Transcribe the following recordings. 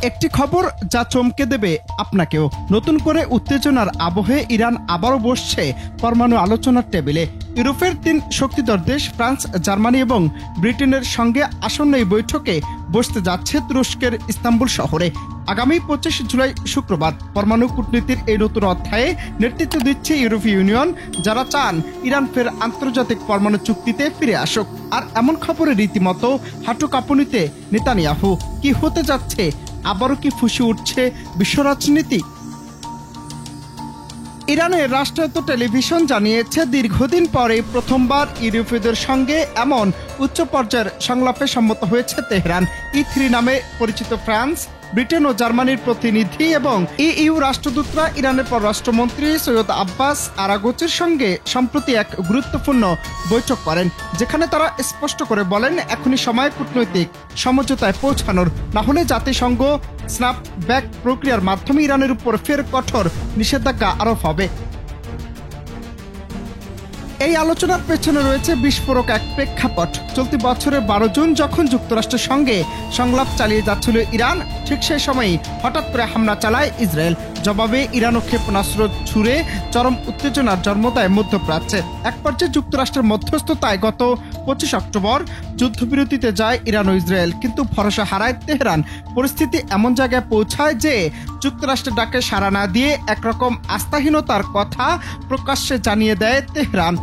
একটি খবর যা চমকে দেবে আপনাকেও। নতুন করে উত্তেজনার আবহে ইরান আবারও বসছে পরমাণু আলোচনার টেবিলে। ইউরোপের 3 শক্তিধর দেশ ফ্রান্স, জার্মানি এবং ব্রিটেনের সঙ্গে আসন্ন এই বৈঠকে বসতে যাচ্ছে তুরস্কের ইস্তাম্বুল শহরে। আগামী 25 জুলাই শুক্রবার পরমাণু কূটনীতির এই নতুন অধ্যায়ে নেতৃত্ব দিচ্ছে ইউরোপীয় ইউনিয়ন, যারা চান ইরান ফের আন্তর্জাতিক পরমাণু চুক্তিতে ফিরে আসুক। আর এমন খবরে রীতিমতো হাঁটু কাঁপুনিতে নেতানিয়াহু। কি হতে যাচ্ছে? আবারও কি ফুঁসে উঠছে বিশ্ব রাজনীতি? ইরানের রাষ্ট্রায়ত্ত টেলিভিশন জানিয়েছে, দীর্ঘদিন পরে প্রথমবার ইউরোপীয়দের সঙ্গে এমন উচ্চ পর্যায়ের সংলাপে সম্মত হয়েছে তেহরান। E3 নামে পরিচিত ফ্রান্স, ব্রিটেন ও জার্মানির প্রতিনিধি এবং ইইউ রাষ্ট্রদূতরা ইরানের পররাষ্ট্রমন্ত্রী সৈয়দ আব্বাস আরাগচির সঙ্গে সম্প্রতি এক গুরুত্বপূর্ণ বৈঠক করেন, যেখানে তারা স্পষ্ট করে বলেন, এখনই সময় কূটনৈতিক সমঝোতায় পৌঁছানোর, না হলে জাতিসংঘ স্ন্যাপব্যাক প্রক্রিয়ার মাধ্যমে ইরানের উপর ফের কঠোর নিষেধাজ্ঞা আরোপ হবে। এই আলোচনার পেছনে রয়েছে বিস্ফোরক এক প্রেক্ষাপট। চলতি বছরের 12 জুন যখন যুক্তরাষ্ট্রের সঙ্গে সংলাপ চালিয়ে যাচ্ছিল ইরান, ঠিক সেই সময়ই হঠাৎ করে হামলা চালায় ইসরায়েল। জবাবে ইরানও ক্ষেপণাস্ত্র ছুড়ে চরম উত্তেজনার জন্ম দেয় মধ্যপ্রাচ্যে। এক পর্যায়ে যুক্তরাষ্ট্রের মধ্যস্থতায় গত 25 অক্টোবর যুদ্ধবিরতিতে যায় ইরান ও ইসরায়েল, কিন্তু ভরসা হারায় তেহরান। পরিস্থিতি এমন জায়গায় পৌঁছায় যে যুক্তরাষ্ট্রের ডাকে সাড়া না দিয়ে একরকম আস্থাহীনতার কথা প্রকাশ্যে জানিয়ে দেয় তেহরান।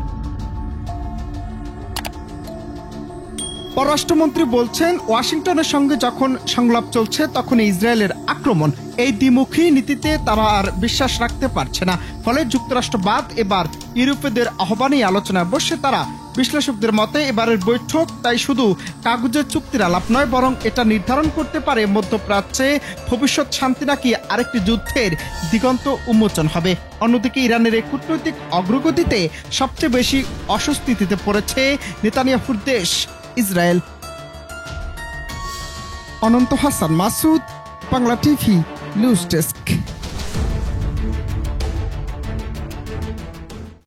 পররাষ্ট্রমন্ত্রী বলছেন, ওয়াশিংটনের সঙ্গে যখন সংলাপ চলছে তখন ইসরায়েলের আক্রমণ। এই দ্বিমুখী নীতিতে তারা আর বিশ্বাস রাখতে পারছে না। ফলে যুক্তরাষ্ট্রবাদ এবার ইউরোপীয়দের আহ্বানে আলোচনায় বসে তারা। বিশ্লেষকদের মতে এবারের বৈঠক তাই শুধু কাগজের চুক্তির আলাপ নয়, বরং এটা নির্ধারণ করতে পারে মধ্যপ্রাচ্যে ভবিষ্যৎ শান্তি নাকি আরেকটি যুদ্ধের দিগন্ত উন্মোচন হবে। অন্যদিকে ইরানের এই কূটনৈতিক অগ্রগতিতে সবচেয়ে বেশি অস্বস্তিতে পড়েছে নেতানিয়াহুর দেশ Israel. Ananta Hasan Masud, Bangla TV news desk.